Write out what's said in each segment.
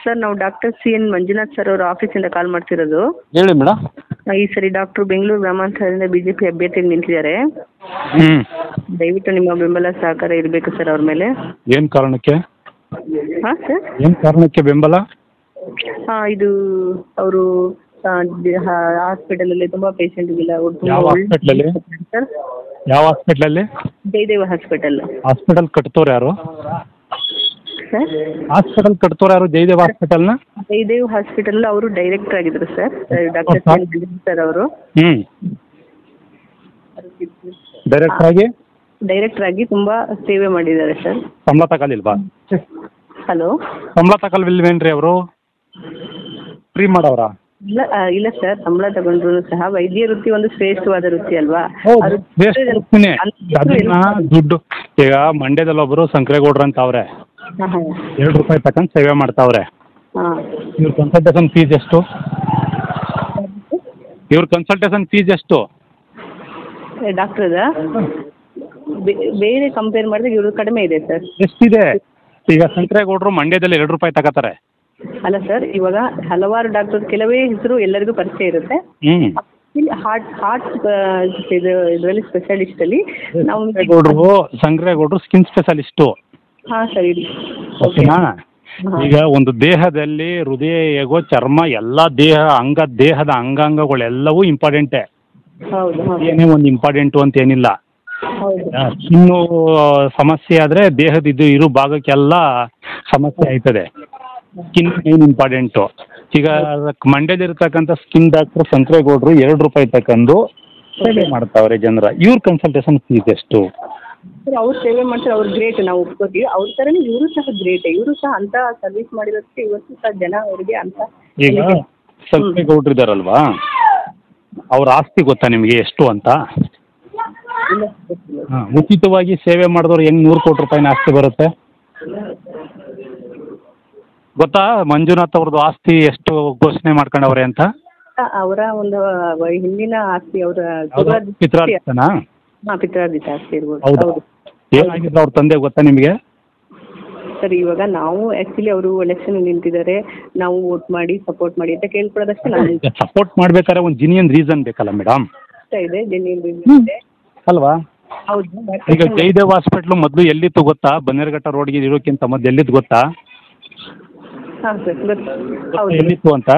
Sir ನಾವು doctor CN Manjunath sir ಅವರ ಆಫೀಸಿಂದ ಕಾಲ್ ಮಾಡ್ತಿರೋದು. ಹೇಳಿ ಮೇಡಮ್. ಈ ಸರಿ ಡಾಕ್ಟ್ರು ಬೆಂಗಳೂರು ಗ್ರಾಮಾಂತರದಿಂದ BJP ಅಭ್ಯರ್ಥಿಗೆ ನಿಂತಿದ್ದಾರೆ. ದಯವಿಟ್ಟು ನಿಮ್ಮ ಬೆಂಬಲ ಸಹಕಾರ ಇರಬೇಕು ಸರ್ ಅವ್ರ ಮೇಲೆ. ಏನು ಕಾರಣಕ್ಕೆ? ಹಾಂ ಸರ್. ಏನು ಕಾರಣಕ್ಕೆ ಬೆಂಬಲ? ಇದು ಅವರು ಹಾಸ್ಪಿಟಲಲ್ಲಿ ತುಂಬ ಪೇಷಂಟ್ಗಿಲ್ಲ. ಯಾವ ಹಾಸ್ಪಿಟ್ಲಲ್ಲಿ? ಸರ್ ಯಾವ ಹಾಸ್ಪಿಟ್ಲಲ್ಲಿ? ಜಯದೇವ ಹಾಸ್ಪಿಟಲ್. ಹಾಸ್ಪಿಟಲ್ ಕಟ್ತವ್ರು ಯಾರು? ಸರ್ ಹಾಸ್ಪಿಟಲ್ ಕಟ್ತವ್ರು ಯಾರು? ಜಯದೇವ್ ಹಾಸ್ಪಿಟಲ್ನ? ಜಯದೇವ್ ಹಾಸ್ಪಿಟಲ್ ಅವರು ಡೈರೆಕ್ಟರ್ ಆಗಿದ್ರು ಸರ್, ಡಾಕ್ಟರ್ ಸರ್ ಅವರು. ಡೈರೆಕ್ಟರ್ ಆಗಿ ತುಂಬಾ ಸೇವೆ ಮಾಡಿದ್ದಾರೆ ಸರ್. ಸಂಬಳ ತಗೊಳ್ಳಿಲ್ವಾ? ಹಲೋ, ಸಂಬಳ ತಗೊಳ್ವಿಲ್ವೇನ್ರಿ ಅವರು? ಫ್ರೀ ಮಾಡವ್ರ? ಇಲ್ಲ ಸರ್, ಸಂಬಳ ತಗೊಂಡ್ರು ಸಹ ವೈದ್ಯ ವೃತ್ತಿ ಒಂದು ಶ್ರೇಷ್ಠವಾದ ವೃತ್ತಿ ಅಲ್ವಾ? ದುಡ್ಡು ಈಗ ಮಂಡ್ಯದಲ್ಲಿ ಒಬ್ರು ಸಂಕ್ರೇಗೌಡ್ರು ಅಂತ ಅವ್ರೆ, ₹2 ತಗೊಂಡು ಸೇವೆ ಮಾಡ್ತಾವ್ರೆ. ಇವ್ರ ಕನ್ಸಲ್ಟೇಷನ್ ಫೀಸ್ ಎಷ್ಟು? ಡಾಕ್ಟರ್ದ ಬೇರೆ ಕಂಪೇರ್ ಮಾಡಿದ್ರೆ ಇವರು ಕಡಿಮೆ ಇದೆ ಸರ್. ಎಷ್ಟಿದೆ? ಈಗ ಸಂಕ್ರೇಗೌಡರು ಮಂಡ್ಯದಲ್ಲಿ ₹2 ತಗೋತಾರೆ. ಅಲ್ಲ ಸರ್, ಇವಾಗ ಹಲವಾರು ಡಾಕ್ಟರ್, ಕೆಲವೇ ಹೆಸರು ಎಲ್ಲರಿಗೂ ಪರಿಚಯ ಇರುತ್ತೆ. ಇಲ್ಲಿ ಹಾರ್ಟ್ ಇದರಲ್ಲಿ ಸ್ಪೆಷಲಿಸ್ಟ್ ಅಲ್ಲಿ ನಾವು ಸಂಕ್ರೇಗೌಡರು ಸ್ಕಿನ್ ಸ್ಪೆಷಲಿಸ್ಟು. ಹಾಂ ಸರಿ. ಓಕೆನಾ? ಈಗ ಒಂದು ದೇಹದಲ್ಲಿ ಹೃದಯ, ಹೇಗೋ ಚರ್ಮ, ಎಲ್ಲ ದೇಹದ ಅಂಗಾಂಗಗಳೆಲ್ಲವೂ ಇಂಪಾರ್ಟೆಂಟೇ. ಹೌದು. ಏನೇ ಒಂದು ಇಂಪಾರ್ಟೆಂಟು ಅಂತ ಏನಿಲ್ಲ. ಸ್ಕಿನ್ನು ಸಮಸ್ಯೆ ಆದರೆ ದೇಹದ ಇರೋ ಭಾಗಕ್ಕೆಲ್ಲ ಸಮಸ್ಯೆ ಆಯ್ತದೆ. Skin main important. ಈಗ ಮಂಡ್ಯದಲ್ಲಿರ್ತಕ್ಕಂಥ ಸ್ಕಿನ್ ಡಾಕ್ಟರ್ ಸಂಕ್ರೇಗೌಡರು ₹2 ತಗೊಂಡು ಸೇವೆ ಮಾಡ್ತಾವ್ರೆ ಜನರ. ಇವ್ರ ಕನ್ಸಲ್ಟೇಷನ್ ಫೀಸ್ ಎಷ್ಟು? ಅವ್ರು ಸೇವೆ ಮಾಡ್ತಾರೆ, ಅವ್ರು ಗ್ರೇಟ್, ನಾವು ಒಪ್ಕೋತೀವಿ. ಅವ್ರ ಥರನೇ ಇವರು ಸಹ ಗ್ರೇಟ್. ಇವರು ಸಹ ಅಂತ ಸರ್ವಿಸ್ ಮಾಡಿರೋದಕ್ಕೆ ಇವತ್ತು ಸಹ ಜನ ಅವರಿಗೆ ಅಂತ. ಈಗ ಸಂಕ್ರೇಗೌಡರು ಇದ್ದಾರಲ್ವಾ, ಅವ್ರ ಆಸ್ತಿ ಗೊತ್ತಾ ನಿಮಗೆ ಎಷ್ಟು ಅಂತ? ಉಚಿತವಾಗಿ ಸೇವೆ ಮಾಡಿದವ್ರು ಹೆಂಗೆ ₹100 ಆಸ್ತಿ ಬರುತ್ತೆ ಗೊತ್ತಾ? ಮಂಜುನಾಥ್ ಅವ್ರದ್ದು ಆಸ್ತಿ ಎಷ್ಟು ಘೋಷಣೆ ಮಾಡ್ಕೊಂಡವ್ರೆ ಅಂತ? ಅವರ ಒಂದು ಹಿಂದಿನ ಆಸ್ತಿ, ಅವರ ಪಿತ್ರಾರ್ಜಿತನಾ? ಪಿತ್ರಾರ್ಜಿತ ಆಸ್ತಿ ಇರ್ಬೋದು. ಹೌದು. ಏನಾಗಿದ್ರು ಅವ್ರ ತಂದೆ ಗೊತ್ತಾ ನಿಮಗೆ? ಸರ್, ಇವಾಗ ನಾವು ಆ್ಯಕ್ಚುಲಿ ಅವರು ಎಲೆಕ್ಷನ್ ನಿಂತಿದ್ದಾರೆ, ನಾವು ವೋಟ್ ಮಾಡಿ ಸಪೋರ್ಟ್ ಮಾಡಿ ಅಂತ ಕೇಳ್ಕೊಳ್ಳೋದಷ್ಟೇ. ನಾನು ಸಪೋರ್ಟ್ ಮಾಡ್ಬೇಕಾದ್ರೆ ಒಂದು ಜೆನ್ಯೂನ್ ರೀಸನ್ ಬೇಕಲ್ಲ ಮೇಡಮ್? ಇದೆ, ಜೆನ್ಯೂನ್ ರೀಸನ್ ಇದೆ ಅಲ್ವಾ? ಹೌದು. ಈಗ ಜಯದೇವ್ ಹಾಸ್ಪಿಟ್ಲು ಮೊದಲು ಎಲ್ಲಿತ್ತು ಗೊತ್ತಾ? ಬನ್ನೇರುಘಟ್ಟ ರೋಡ್ಗೆ ಇರೋಕ್ಕಿಂತ ಮೊದಲು ಎಲ್ಲಿತ್ತು ಗೊತ್ತಾ? ಹಾಂ ಸರ್, ಹೌದು. ಎಲ್ಲಿತ್ತು ಅಂತ?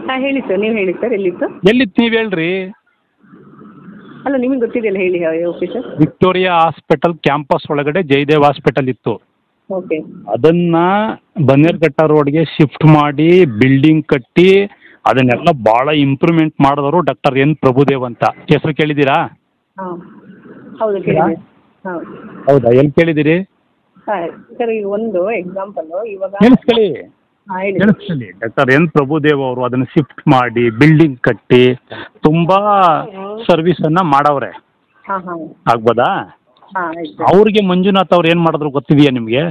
ಹಾಂ ಹೇಳಿ ಸರ್, ನೀವು ಹೇಳಿ ಸರ್, ಎಲ್ಲಿತ್ತು ನೀವು ಹೇಳ್ರಿ. ಅಲ್ಲ, ನಿಮಗೆ ಗೊತ್ತಿದೆಯಲ್ಲ, ಹೇಳಿ. Okay sir. Victoria hospital campus ಒಳಗಡೆ ಜಯದೇವ್ ಹಾಸ್ಪಿಟಲ್ ಇತ್ತು. ಓಕೆ. ಅದನ್ನ ಬನ್ನೇರುಘಟ್ಟ ರೋಡ್ಗೆ ಶಿಫ್ಟ್ ಮಾಡಿ ಬಿಲ್ಡಿಂಗ್ ಕಟ್ಟಿ ಅದನ್ನೆಲ್ಲ ಭಾಳ ಇಂಪ್ರೂವ್ಮೆಂಟ್ ಮಾಡಿದವರು ಡಾಕ್ಟರ್ N. ಪ್ರಭುದೇವ್ ಅಂತ. ಹೆಸರು ಕೇಳಿದ್ದೀರಾ? ಹೌದು, ಕೇಳಿದ್ದೀರಿ. ಹೌದಾ? ಎಲ್ಲಿ ಕೇಳಿದ್ದೀರಿ? ಸರ್, ಈಗ ಒಂದು ಎಕ್ಸಾಂಪಲ್, ಇವಾಗ ಕೇಳಿಸ್ಕೊಳ್ಳಿ. Doctor N. ಪ್ರಭುದೇವ್ ಅವರು ಅದನ್ನ ಶಿಫ್ಟ್ ಮಾಡಿ ಬಿಲ್ಡಿಂಗ್ ಕಟ್ಟಿ ತುಂಬಾ ಸರ್ವಿಸ್ ಅನ್ನ ಮಾಡವ್ರೆ. ಆಗ್ಬೋದಾ? ಅವ್ರಿಗೆ ಮಂಜುನಾಥ್ ಅವ್ರು ಏನ್ ಮಾಡಿದ್ರು ಗೊತ್ತಿದೆಯಾ ನಿಮ್ಗೆ?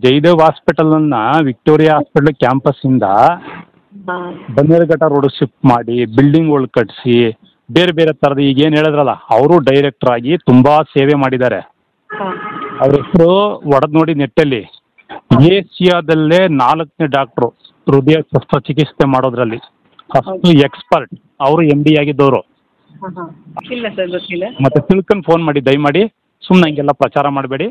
ಜಯದೇವ್ ಹಾಸ್ಪಿಟಲ್ ಅನ್ನ ವಿಕ್ಟೋರಿಯಾ ಹಾಸ್ಪಿಟಲ್ ಕ್ಯಾಂಪಸ್ ಇಂದ ಬನ್ನೇರುಘಟ್ಟ ರೋಡ್ ಶಿಫ್ಟ್ ಮಾಡಿ ಬಿಲ್ಡಿಂಗ್ ಒಳಗೆ ಕಟ್ಸಿ ಬೇರೆ ಬೇರೆ ತರದ, ಈಗ ಏನ್ ಹೇಳಿದ್ರಲ್ಲ, ಅವರು ಡೈರೆಕ್ಟರ್ ಆಗಿ ತುಂಬಾ ಸೇವೆ ಮಾಡಿದ್ದಾರೆ. ಅವ್ರ ಹೆಸರು ಹೊಡೆದ್ ನೋಡಿ ನೆಟ್ಟಲ್ಲಿ. ಏಷ್ಯಾದಲ್ಲೇ 4ನೇ ಡಾಕ್ಟ್ರು ಹೃದಯ ಶಸ್ತ್ರಚಿಕಿತ್ಸೆ ಮಾಡೋದ್ರಲ್ಲಿ, ಅಷ್ಟು ಎಕ್ಸ್ಪರ್ಟ್. ಅವರು MD ಆಗಿದ್ದವರು. ಇಲ್ಲ ಸರ್, ಗೊತ್ತಿಲ್ಲ. ಮತ್ತೆ ತಿಳ್ಕೊಂಡು ಫೋನ್ ಮಾಡಿ, ದಯಮಾಡಿ. ಸುಮ್ಮನೆ ಹಂಗೆಲ್ಲ ಪ್ರಚಾರ ಮಾಡಬೇಡಿ.